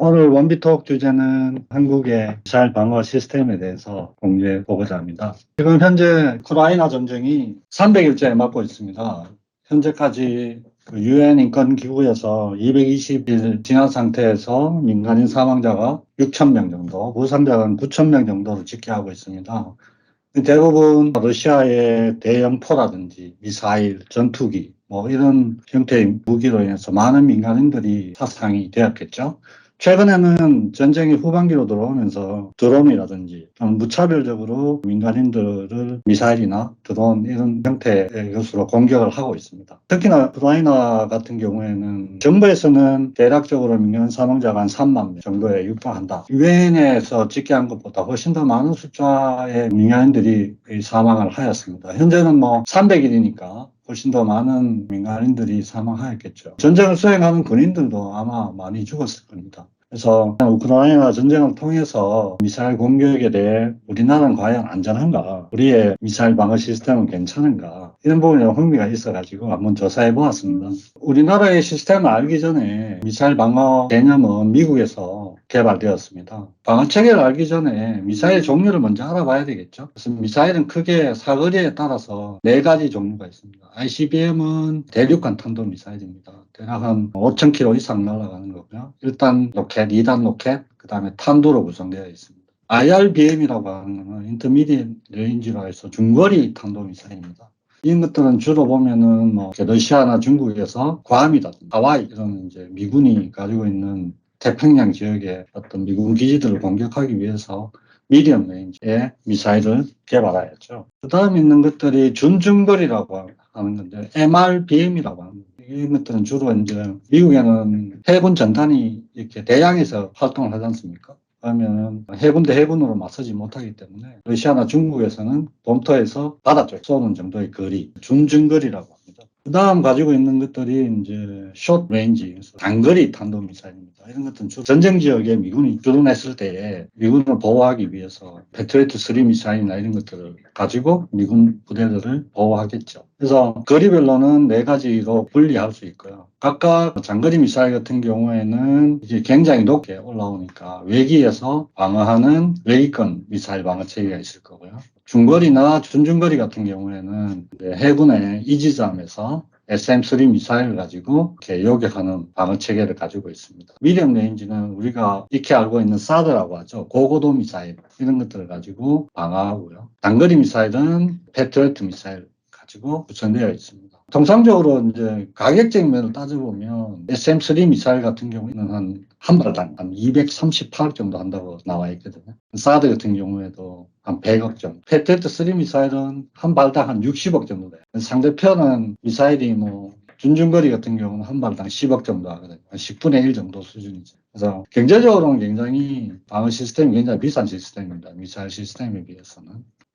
오늘 원비톡 주제는 한국의 미사일 방어 시스템에 대해서 공유해 보고자 합니다. 지금 현재 우크라이나 전쟁이 300일째에 맞고 있습니다. 현재까지 유엔 인권기구에서 220일 지난 상태에서 민간인 사망자가 6,000명 정도, 부상자는 9,000명 정도로 집계하고 있습니다. 대부분 러시아의 대형포라든지 미사일, 전투기, 이런 형태의 무기로 인해서 많은 민간인들이 사상이 되었겠죠. 최근에는 전쟁이 후반기로 들어오면서 드론이라든지 무차별적으로 민간인들을 미사일이나 드론 이런 형태의 것으로 공격을 하고 있습니다. 특히나 우크라이나 같은 경우에는 정부에서는 대략적으로 민간 사망자가 한 3만 명 정도에 육박한다. 유엔에서 집계한 것보다 훨씬 더 많은 숫자의 민간인들이 사망을 하였습니다. 현재는 300일이니까 훨씬 더 많은 민간인들이 사망하였겠죠. 전쟁을 수행하는 군인들도 아마 많이 죽었을 겁니다. 그래서 우크라이나 전쟁을 통해서 미사일 공격에 대해 우리나라는 과연 안전한가? 우리의 미사일 방어 시스템은 괜찮은가? 이런 부분에 흥미가 있어가지고 한번 조사해 보았습니다. 우리나라의 시스템을 알기 전에 미사일 방어 개념은 미국에서 개발되었습니다. 방어 체계를 알기 전에 미사일 종류를 먼저 알아봐야 되겠죠. 그래서 미사일은 크게 사거리에 따라서 4가지 종류가 있습니다. ICBM은 대륙간 탄도 미사일입니다. 대략 한 5,000km 이상 날아가는 거고요. 1단 로켓, 2단 로켓, 그 다음에 탄두로 구성되어 있습니다. IRBM이라고 하는 것은 인터미디엇 레인지로 해서 중거리 탄도 미사일입니다. 이런 것들은 주로 보면은 러시아나 중국에서 괌이라든지 하와이 이런 이제 미군이 가지고 있는 태평양 지역의 어떤 미군 기지들을 공격하기 위해서 미디엄 레인지의 미사일을 개발하였죠. 그 다음에 있는 것들이 준중거리라고 하는 건데 MRBM이라고 합니다. 이런 것들은 주로 이제 미국에는 해군 전단이 이렇게 대양에서 활동을 하지 않습니까? 그러면 해군 대 해군으로 맞서지 못하기 때문에 러시아나 중국에서는 본토에서 바다 쪽 쏘는 정도의 거리, 준중거리라고 합니다. 그 다음 가지고 있는 것들이 이제 숏 레인지, 단거리 탄도미사일입니다. 이런 것들은 주로 전쟁 지역에 미군이 주둔했을 때에 미군을 보호하기 위해서 패트리어트 3 미사일이나 이런 것들을 가지고 미군 부대들을 보호하겠죠. 그래서 거리별로는 4가지로 분리할 수 있고요. 각각 장거리 미사일 같은 경우에는 이제 굉장히 높게 올라오니까 외기에서 방어하는 외기권 미사일 방어 체계가 있을 거고요. 중거리나 준중거리 같은 경우에는 해군의 이지점에서 SM-3 미사일을 가지고 이렇게 요격하는 방어 체계를 가지고 있습니다. 미디엄 레인지는 우리가 익히 알고 있는 사드라고 하죠. 고고도 미사일 이런 것들을 가지고 방어하고요. 단거리 미사일은 패트리어트 미사일 가지고 구성되어 있습니다. 통상적으로 이제 가격적인 면을 따져보면 SM-3 미사일 같은 경우에는 한 발당 한 238억 정도 한다고 나와 있거든요. 사드 같은 경우에도 한 100억 정도. 패트리어트 3 미사일은 한 발당 한 60억 정도 돼요. 상대편은 미사일이 준중거리 같은 경우는 한 발당 10억 정도 하거든요. 한 10분의 1 정도 수준이죠. 그래서 경제적으로는 굉장히 방어 시스템이 굉장히 비싼 시스템입니다. 미사일 시스템에 비해서는.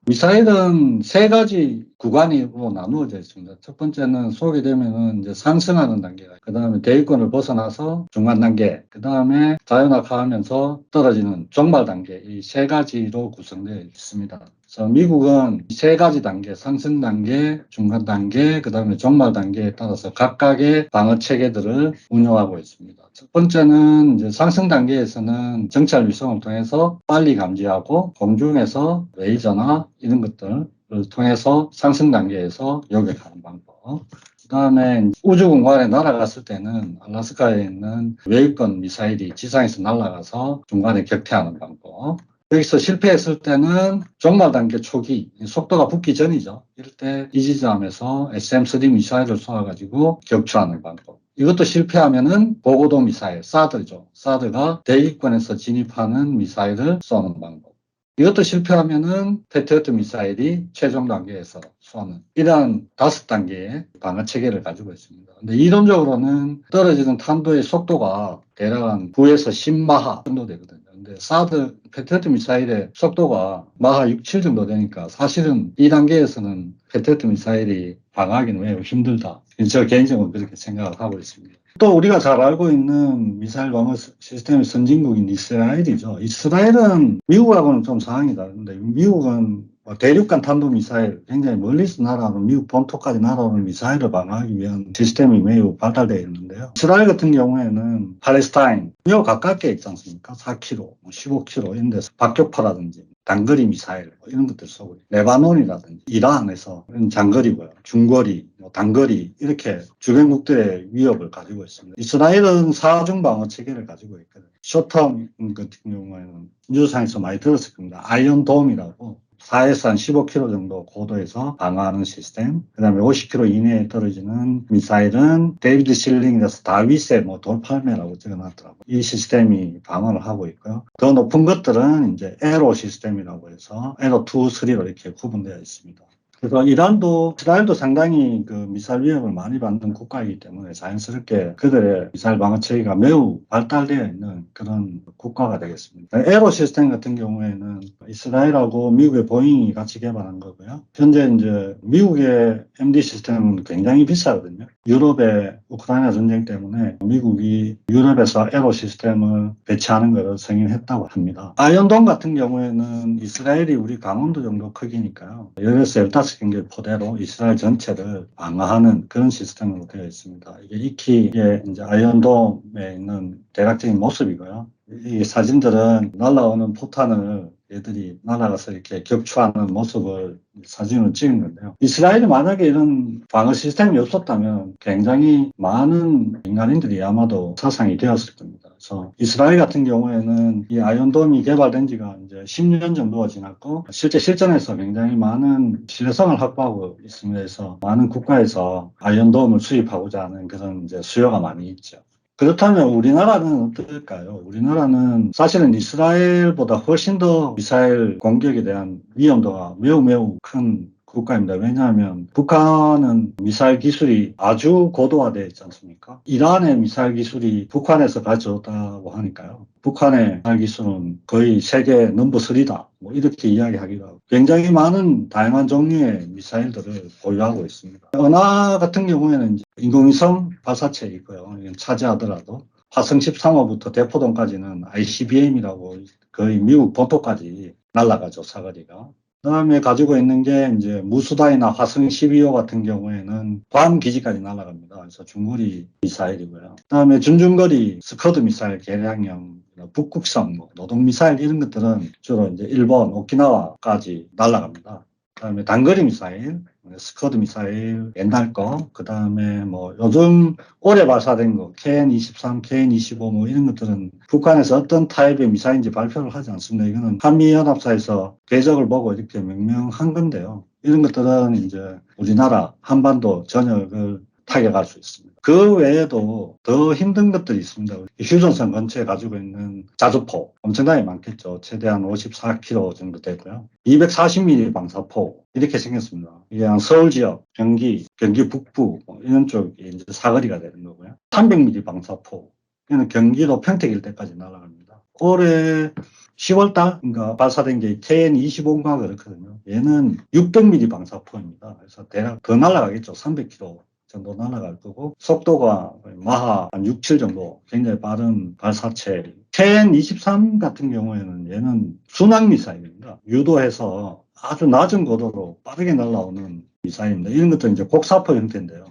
미사일은 3가지 구간으로 나누어져 있습니다. 첫 번째는 소개되면은 이제 상승하는 단계가, 그 다음에 대위권을 벗어나서 중간 단계, 그 다음에 자연낙하하면서 떨어지는 종말 단계, 이 3가지로 구성되어 있습니다. 그래서 미국은 이 3가지 단계, 상승 단계, 중간 단계, 그 다음에 종말 단계에 따라서 각각의 방어 체계들을 운용하고 있습니다. 첫 번째는 이제 상승 단계에서는 정찰 위성을 통해서 빨리 감지하고 공중에서 레이저나 이런 것들을 통해서 상승 단계에서 요격하는 방법. 그 다음에 우주 공간에 날아갔을 때는 알래스카에 있는 외유권 미사일이 지상에서 날아가서 중간에 격퇴하는 방법. 여기서 실패했을 때는 종말 단계 초기, 속도가 붙기 전이죠. 이럴 때 이 지점에서 SM-3 미사일을 쏘아가지고 격추하는 방법. 이것도 실패하면은 고고도 미사일, 사드죠. 사드가 대기권에서 진입하는 미사일을 쏘는 방법. 이것도 실패하면은 패트리어트 미사일이 최종 단계에서 쏘는 이러한 5단계의 방어 체계를 가지고 있습니다. 근데 이론적으로는 떨어지는 탄도의 속도가 대략 한 9에서 10마하 정도 되거든요. 근데 사드 패트리어트 미사일의 속도가 마하 6, 7 정도 되니까 사실은 이 단계에서는 패트리어트 미사일이 방어하기는 매우 힘들다. 저 개인적으로 그렇게 생각을 하고 있습니다. 또 우리가 잘 알고 있는 미사일 방어 시스템의 선진국인 이스라엘이죠. 이스라엘은 미국하고는 좀 상황이 다른데 미국은 대륙간 탄도미사일, 굉장히 멀리서 날아오는 미국 본토까지 날아오는 미사일을 방어하기 위한 시스템이 매우 발달되어 있는데요. 이스라엘 같은 경우에는 팔레스타인, 요 가깝게 있지 않습니까? 4km, 15km 이런 데서 박격포라든지 단거리 미사일 이런 것들 쏘고 레바논이라든지 이란에서 장거리고요. 중거리, 단거리 이렇게 주변국들의 위협을 가지고 있습니다. 이스라엘은 사중방어 체계를 가지고 있거든요. 쇼텀 같은 경우에는 뉴스상에서 많이 들었을 겁니다. 아이언돔이라고 4에서 한 15km 정도 고도에서 방어하는 시스템. 그 다음에 50km 이내에 떨어지는 미사일은 데이비드 실링에서 다윗의 돌팔매라고 적어놨더라고요. 이 시스템이 방어를 하고 있고요. 더 높은 것들은 이제 에로 시스템이라고 해서 에로 2, 3로 이렇게 구분되어 있습니다. 그래서 이란도, 이스라엘도 상당히 그 미사일 위협을 많이 받는 국가이기 때문에 자연스럽게 그들의 미사일 방어 체계가 매우 발달되어 있는 그런 국가가 되겠습니다. 에로 시스템 같은 경우에는 이스라엘하고 미국의 보잉이 같이 개발한 거고요. 현재 이제 미국의 MD 시스템은 굉장히 비싸거든요. 유럽의 우크라이나 전쟁 때문에 미국이 유럽에서 에로 시스템을 배치하는 것을 승인했다고 합니다. 아이언돔 같은 경우에는 이스라엘이 우리 강원도 정도 크기니까요. 10에서 15개의 포대로 이스라엘 전체를 방어하는 그런 시스템으로 되어 있습니다. 이게 이제 아이언돔에 있는 대략적인 모습이고요. 이 사진들은 날아오는 포탄을 얘들이 날아가서 이렇게 격추하는 모습을 사진으로 찍은 건데요. 이스라엘이 만약에 이런 방어 시스템이 없었다면 굉장히 많은 민간인들이 아마도 사상이 되었을 겁니다. 그래서 이스라엘 같은 경우에는 이 아이언돔이 개발된 지가 이제 10년 정도가 지났고 실제 실전에서 굉장히 많은 신뢰성을 확보하고 있습니다. 그래서 많은 국가에서 아이언돔을 수입하고자 하는 그런 이제 수요가 많이 있죠. 그렇다면 우리나라는 어떨까요? 우리나라는 사실은 이스라엘보다 훨씬 더 미사일 공격에 대한 위험도가 매우 큰 국가입니다. 왜냐하면 북한은 미사일 기술이 아주 고도화되어 있지 않습니까? 이란의 미사일 기술이 북한에서 가져왔다고 하니까요. 북한의 미사일 기술은 거의 세계 넘버 3다. 이렇게 이야기하기도 하고 굉장히 많은 다양한 종류의 미사일들을 보유하고 있습니다. 은하 같은 경우에는 인공위성 발사체가 있고요. 차지하더라도 화성 13호부터 대포동까지는 ICBM이라고 거의 미국 본토까지 날아가죠, 사거리가. 그다음에 가지고 있는 게 이제 무수다이나 화성 12호 같은 경우에는 괌 기지까지 날아갑니다. 그래서 중거리 미사일이고요. 그다음에 중중거리 스커드 미사일 개량형 북극성 노동 미사일 이런 것들은 주로 이제 일본 오키나와까지 날아갑니다. 그다음에 단거리 미사일, 스커드 미사일 옛날 거, 그다음에 요즘 올해 발사된 거 KN-23, KN-25 이런 것들은 북한에서 어떤 타입의 미사일인지 발표를 하지 않습니다. 이거는 한미연합사에서 궤적을 보고 이렇게 명명한 건데요. 이런 것들은 이제 우리나라 한반도 전역을 타격할 수 있습니다. 그 외에도 더 힘든 것들이 있습니다. 휴전선 근처에 가지고 있는 자주포 엄청나게 많겠죠. 최대한 54km 정도 되고요. 240mm 방사포 이렇게 생겼습니다. 이게 서울 지역, 경기 북부 이런 쪽이 이제 사거리가 되는 거고요. 300mm 방사포 이는 경기도 평택 일대까지 날아갑니다. 올해 10월달인가 발사된 게 KN-25인가 그렇거든요. 얘는 600mm 방사포입니다. 그래서 대략 더 날아가겠죠. 300km. 정도 날아갈 거고 속도가 마하 한 6, 7 정도 굉장히 빠른 발사체. KN-23 같은 경우에는 얘는 순항 미사일입니다. 유도해서 아주 낮은 고도로 빠르게 날아오는 미사일입니다. 이런 것도 이제 곡사포 형태인데요.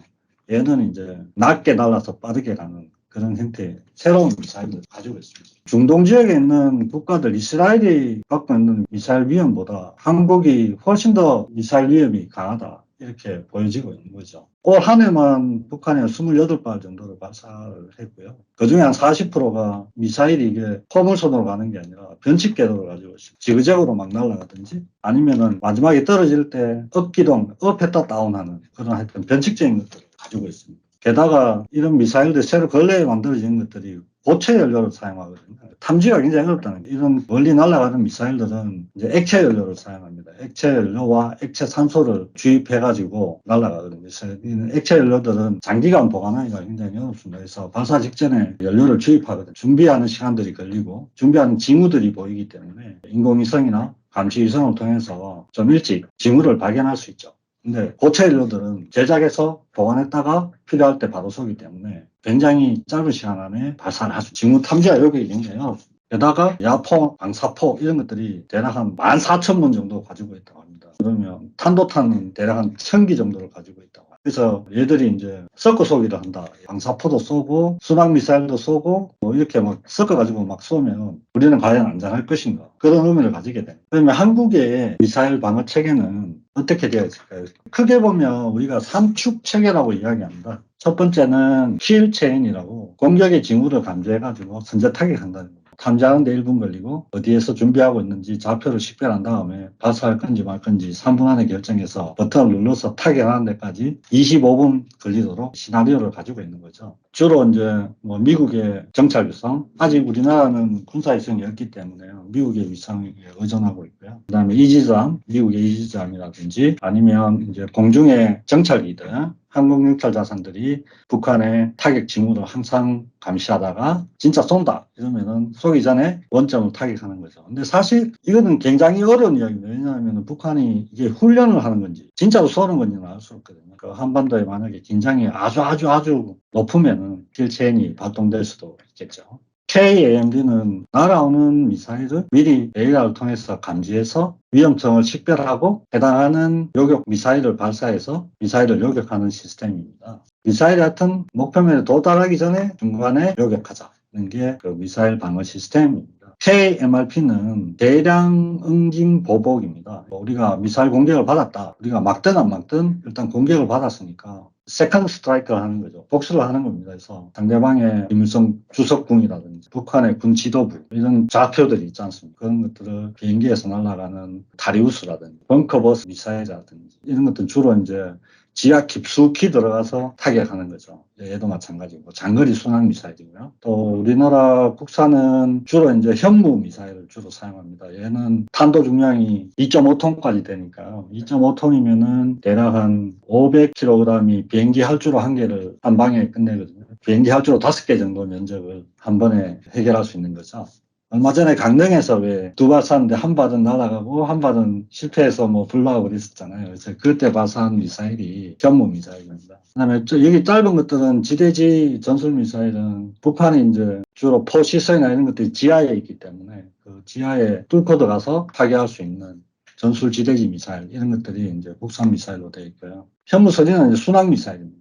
얘는 이제 낮게 날아서 빠르게 가는 그런 형태의 새로운 미사일을 가지고 있습니다. 중동 지역에 있는 국가들 이스라엘이 갖고 있는 미사일 위험보다 한국이 훨씬 더 미사일 위험이 강하다. 이렇게 보여지고 있는 거죠. 올 한 해만 북한에 28발 정도를 발사를 했고요. 그 중에 한 40%가 미사일이 이게 포물선으로 가는 게 아니라 변칙 궤도를 가지고 있어요. 지그재그로 막 날아가든지 아니면은 마지막에 떨어질 때 업기동, 업했다 다운하는 그런 하여튼 변칙적인 것들을 가지고 있습니다. 게다가 이런 미사일들 새로 근래에 만들어진 것들이 고체 연료를 사용하거든요. 탐지가 굉장히 어렵다는 거예요. 이런 멀리 날아가는 미사일들은 이제 액체 연료를 사용합니다. 액체 연료와 액체 산소를 주입해가지고 날아가거든요. 그래서 액체 연료들은 장기간 보관하기가 굉장히 어렵습니다. 그래서 발사 직전에 연료를 주입하거든요. 준비하는 시간들이 걸리고 준비하는 징후들이 보이기 때문에 인공위성이나 감시위성을 통해서 좀 일찍 징후를 발견할 수 있죠. 근데 고체 연료들은 제작해서 보관했다가 필요할 때 바로 쏘기 때문에 굉장히 짧은 시간 안에 발사를 할 수, 징후 탐지가 여기 굉장히 어렵습니다. 게다가 야포, 방사포 이런 것들이 대략 한 14,000문 정도 가지고 있다고 합니다. 그러면 탄도탄은 대략 한 1000기 정도를 가지고 있다고. 그래서 얘들이 이제 섞어 쏘기를 한다. 방사포도 쏘고 순항 미사일도 쏘고 뭐 이렇게 막 섞어 가지고 막 쏘면 우리는 과연 안전할 것인가, 그런 의미를 가지게 돼. 그러면 한국의 미사일 방어 체계는 어떻게 되어 있을까요? 크게 보면 우리가 3축 체계라고 이야기합니다. 첫 번째는 킬 체인이라고 공격의 징후를 감지해 가지고 선제 타격한다는 겁니다. 탐지하는데 1분 걸리고 어디에서 준비하고 있는지 좌표를 식별한 다음에 발사할 건지 말 건지 3분 안에 결정해서 버튼을 눌러서 타격하는 데까지 25분 걸리도록 시나리오를 가지고 있는 거죠. 주로 이제 뭐 미국의 정찰 위성, 아직 우리나라는 군사 위성이 없기 때문에 미국의 위성에 의존하고 있고요. 그다음에 이지잠, 미국의 이지잠이라든지 아니면 이제 공중의 정찰기들, 한국 영찰 자산들이 북한의 타격 징후를 항상 감시하다가 진짜 쏜다 이러면은 쏘기 전에 원점을 타격하는 거죠. 근데 사실 이거는 굉장히 어려운 이야기입니다. 왜냐하면 북한이 이게 훈련을 하는 건지 진짜로 쏘는 건지는 알 수 없거든요. 그 한반도에 만약에 긴장이 아주 높으면은 킬체인이 발동될 수도 있겠죠. KAMD는 날아오는 미사일을 미리 레이더를 통해서 감지해서 위험성을 식별하고 해당하는 요격 미사일을 발사해서 미사일을 요격하는 시스템입니다. 미사일 같은 목표면에 도달하기 전에 중간에 요격하자는 게 그 미사일 방어 시스템입니다. KMRP는 대량 응징 보복입니다. 우리가 미사일 공격을 받았다. 우리가 막든 안 막든 일단 공격을 받았으니까 세컨드 스트라이크를 하는 거죠. 복수를 하는 겁니다. 그래서 상대방의 김일성 주석궁이라든지 북한의 군 지도부 이런 좌표들이 있지 않습니까? 그런 것들을 비행기에서 날아가는 다리우스라든지 벙커버스 미사일이라든지 이런 것들은 주로 이제 지하 깊숙이 들어가서 타격하는 거죠. 얘도 마찬가지고 장거리 순항 미사일이고요. 또 우리나라 국산은 주로 이제 현무 미사일을 주로 사용합니다. 얘는 탄도 중량이 2.5톤까지 되니까요. 2.5톤이면은 대략 한 500kg이 비행기 활주로 한 개를 한 방에 끝내거든요. 비행기 활주로 5개 정도 면적을 한 번에 해결할 수 있는 거죠. 얼마 전에 강릉에서 왜 두 발 쐈는데 한 발은 날아가고 한 발은 실패해서 뭐 불나고 그랬었잖아요. 그래서 그때 발사한 미사일이 현무 미사일입니다. 그다음에 여기 짧은 것들은 지대지 전술 미사일은 북한이 이제 주로 포시선이나 이런 것들이 지하에 있기 때문에 그 지하에 뚫고 들어가서 파괴할 수 있는 전술 지대지 미사일 이런 것들이 이제 국산 미사일로 되어 있고요. 현무선이는 이제 순항 미사일입니다.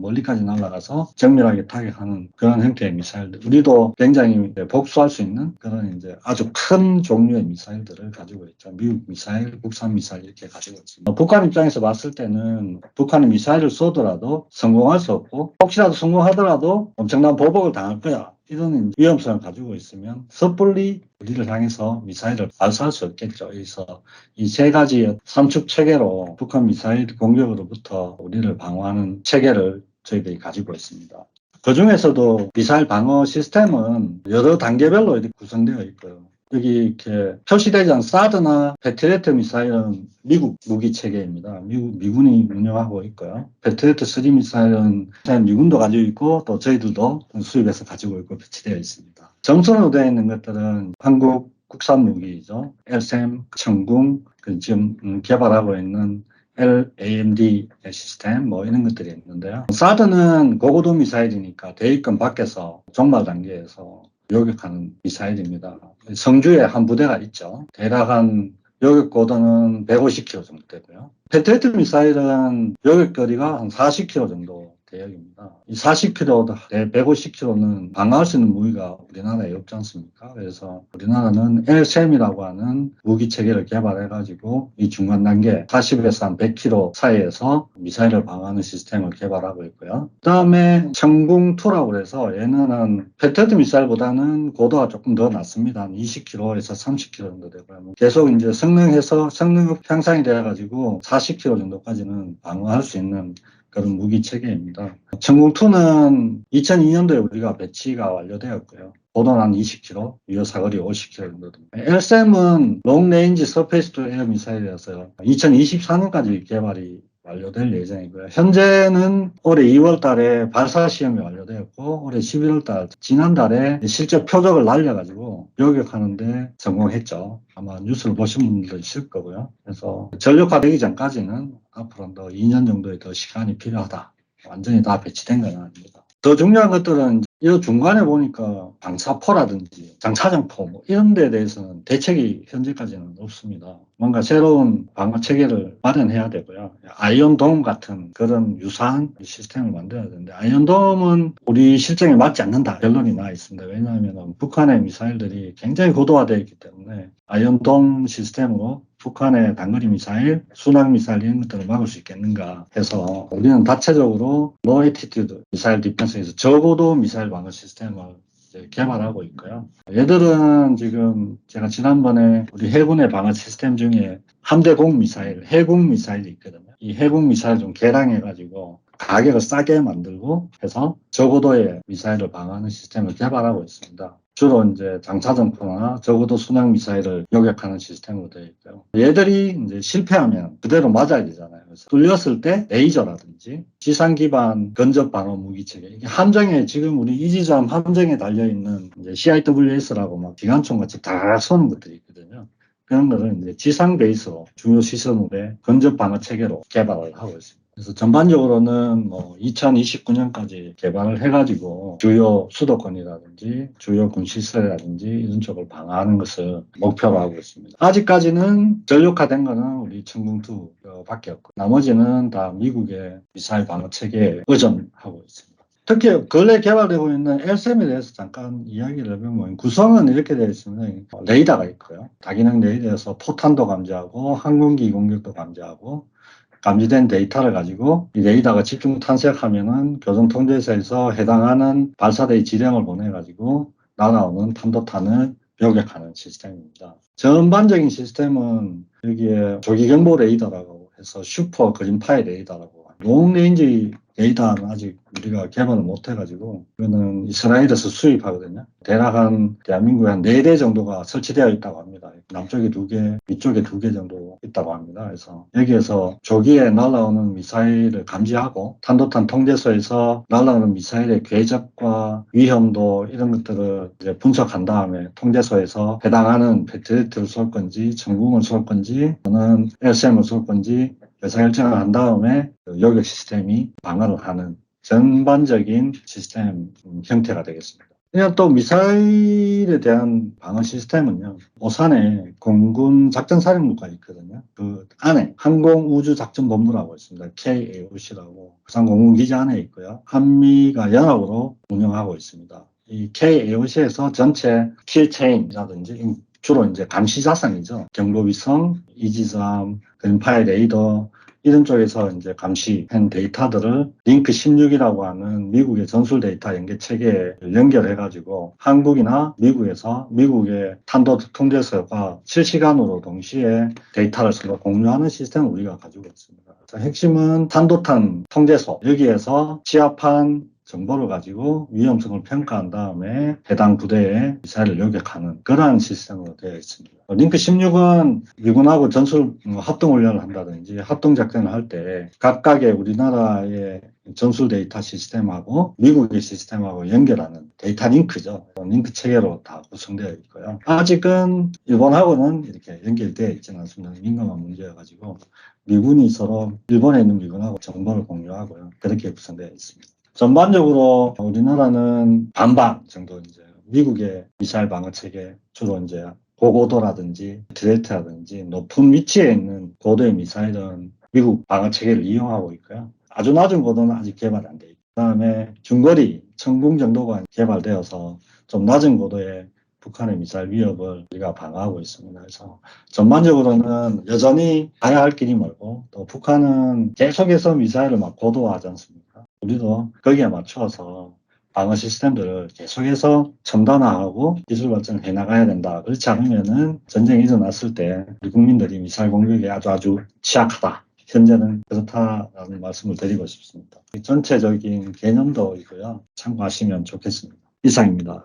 멀리까지 날아가서 정밀하게 타격하는 그런 형태의 미사일들. 우리도 굉장히 복수할 수 있는 그런 이제 아주 큰 종류의 미사일들을 가지고 있죠. 미국 미사일, 국산 미사일 이렇게 가지고 있습니다. 북한 입장에서 봤을 때는 북한이 미사일을 쏘더라도 성공할 수 없고 혹시라도 성공하더라도 엄청난 보복을 당할 거야. 이런 위험성을 가지고 있으면 섣불리 우리를 향해서 미사일을 발사할 수 없겠죠. 그래서 이 세 가지 삼축 체계로 북한 미사일 공격으로부터 우리를 방어하는 체계를 저희들이 가지고 있습니다. 그 중에서도 미사일 방어 시스템은 여러 단계별로 이렇게 구성되어 있고요. 여기 이렇게 표시되지 않은 사드나 패트리어트 미사일은 미국 무기 체계입니다. 미군이 운영하고 있고요. 패트리어트 3 미사일은 미군도 가지고 있고 또 저희들도 수입해서 가지고 있고 배치되어 있습니다. 정선으로 되어 있는 것들은 한국 국산 무기죠. LSAM, 청궁, 지금 개발하고 있는 LAMD 시스템 뭐 이런 것들이 있는데요. 사드는 고고도 미사일이니까 대위권 밖에서 종말 단계에서 요격하는 미사일입니다. 성주에 한 부대가 있죠. 대략 한 요격 고도는 150km 정도 되고요. 패트리어트 미사일은 요격거리가 한 40km 정도 대역입니다. 이 40km, 150km는 방어할 수 있는 무기가 우리나라에 없지 않습니까? 그래서 우리나라는 LSAM이라고 하는 무기 체계를 개발해가지고 이 중간 단계 40에서 한 100km 사이에서 미사일을 방어하는 시스템을 개발하고 있고요. 그 다음에 청궁2라고 해서 얘는 패트리어트 미사일보다는 고도가 조금 더 낮습니다. 한 20km에서 30km 정도 되고요. 계속 이제 성능해서 성능 향상이 돼가지고 40km 정도까지는 방어할 수 있는 그런 무기 체계입니다. 청궁2는 2002년도에 우리가 배치가 완료되었고요. 고도는 한 20km, 유효 사거리 50km 정도 됩니다. LSAM은 롱레인지 서페이스 투 에어 미사일이라서 2024년까지 개발이 완료될 예정이고요. 현재는 올해 2월 달에 발사 시험이 완료되었고 올해 11월 달 지난달에 실제 표적을 날려가지고 요격하는데 성공했죠. 아마 뉴스를 보신 분들도 있을 거고요. 그래서 전력화되기 전까지는 앞으로 더 2년 정도의 더 시간이 필요하다. 완전히 다 배치된 건 아닙니다. 더 중요한 것들은 이 중간에 보니까 방사포라든지 장차장포 뭐 이런 데에 대해서는 대책이 현재까지는 없습니다. 뭔가 새로운 방어 체계를 마련해야 되고요. 아이언돔 같은 그런 유사한 시스템을 만들어야 되는데 아이언돔은 우리 실정에 맞지 않는다 결론이 나 있습니다. 왜냐하면 북한의 미사일들이 굉장히 고도화되어 있기 때문에 아이언돔 시스템으로 북한의 단거리 미사일, 순항 미사일 이런 것들을 막을 수 있겠는가 해서 우리는 다체적으로 로우 애티튜드 미사일 디펜스에서 저고도 미사일 방어 시스템을 이제 개발하고 있고요. 얘들은 지금 제가 지난번에 우리 해군의 방어 시스템 중에 함대공 미사일, 해군 미사일이 있거든요. 이 해군 미사일 좀 개량해가지고 가격을 싸게 만들고 해서 저고도의 미사일을 방어하는 시스템을 개발하고 있습니다. 주로 이제 장차전포나 적어도 순항 미사일을 요격하는 시스템으로 되어 있고요. 얘들이 이제 실패하면 그대로 맞아야 되잖아요. 그래서 뚫렸을 때 레이저라든지 지상 기반 근접 방어 무기 체계. 이게 함정에 지금 우리 이지잠 함정에 달려 있는 CIWS라고 막 기관총 같이 다 쏘는 것들이 있거든요. 그런 거를 이제 지상 베이스로 주요 시설물의 근접 방어 체계로 개발을 하고 있습니다. 그래서 전반적으로는 뭐 2029년까지 개발을 해가지고 주요 수도권이라든지 주요 군시설이라든지 이런 쪽을 방어하는 것을 목표로 하고 있습니다. 아직까지는 전력화된 거는 우리 청궁2밖에 없고 나머지는 다 미국의 미사일 방어 체계에 의존하고 있습니다. 특히 근래 개발되고 있는 LSM에 대해서 잠깐 이야기를 해보면 구성은 이렇게 되어 있습니다. 레이더가 있고요. 다기능 레이더에서 포탄도 감지하고 항공기 공격도 감지하고 감지된 데이터를 가지고 이 레이더가 집중 탐색하면은 교정통제소에서 해당하는 발사대의 지령을 보내가지고 날아오는 탄도탄을 요격하는 시스템입니다. 전반적인 시스템은 여기에 조기경보 레이더라고 해서 슈퍼 그린파이 레이더라고 롱레인지 레이더는 아직 우리가 개발을 못 해가지고 이거는 이스라엘에서 수입하거든요. 대략 한 대한민국에 한 4대 정도가 설치되어 있다고 합니다. 남쪽에 2개, 위쪽에 2개 정도 있다고 합니다. 그래서 여기에서 조기에 날아오는 미사일을 감지하고 탄도탄 통제소에서 날아오는 미사일의 궤적과 위험도 이런 것들을 이제 분석한 다음에 통제소에서 해당하는 패트리트를 쏠 건지 전궁을 쏠 건지 또는 LSM을 쏠 건지 의사결정을 한 다음에 요격 시스템이 방어를 하는 전반적인 시스템 형태가 되겠습니다. 그냥 또 미사일에 대한 방어 시스템은요. 오산에 공군 작전사령부가 있거든요. 그 안에 항공우주작전본부라고 있습니다. KAOC라고 부산 공군기지 안에 있고요. 한미가 연합으로 운영하고 있습니다. 이 KAOC에서 전체 킬체인이라든지 주로 이제 감시 자산이죠. 경보위성, 이지삼, 그린파이 레이더 이런 쪽에서 이제 감시한 데이터들을 링크 16이라고 하는 미국의 전술 데이터 연계 체계에 연결해가지고 한국이나 미국에서 미국의 탄도 통제소가 실시간으로 동시에 데이터를 서로 공유하는 시스템을 우리가 가지고 있습니다. 핵심은 탄도탄 통제소 여기에서 취합한 정보를 가지고 위험성을 평가한 다음에 해당 부대에 미사일을 요격하는 그러한 시스템으로 되어 있습니다. 링크 16은 미군하고 전술 합동훈련을 한다든지 합동작전을 할 때 각각의 우리나라의 전술 데이터 시스템하고 미국의 시스템하고 연결하는 데이터 링크죠. 링크 체계로 다 구성되어 있고요. 아직은 일본하고는 이렇게 연결되어 있지는 않습니다. 민감한 문제여가지고 미군이 서로 일본에 있는 미군하고 정보를 공유하고요. 그렇게 구성되어 있습니다. 전반적으로 우리나라는 반반 정도 이제 미국의 미사일 방어 체계 주로 이제 고고도라든지 디렉트라든지 높은 위치에 있는 고도의 미사일은 미국 방어 체계를 이용하고 있고요. 아주 낮은 고도는 아직 개발이 안 돼 있고 그다음에 중거리 천궁 정도가 개발되어서 좀 낮은 고도의 북한의 미사일 위협을 우리가 방어하고 있습니다. 그래서 전반적으로는 여전히 가야 할 길이 멀고 또 북한은 계속해서 미사일을 막 고도화하지 않습니까? 우리도 거기에 맞춰서 방어 시스템들을 계속해서 첨단화하고 기술 발전을 해나가야 된다. 그렇지 않으면은 전쟁이 일어났을 때 우리 국민들이 미사일 공격에 아주 취약하다. 현재는 그렇다라는 말씀을 드리고 싶습니다. 전체적인 개념도 있고요. 참고하시면 좋겠습니다. 이상입니다.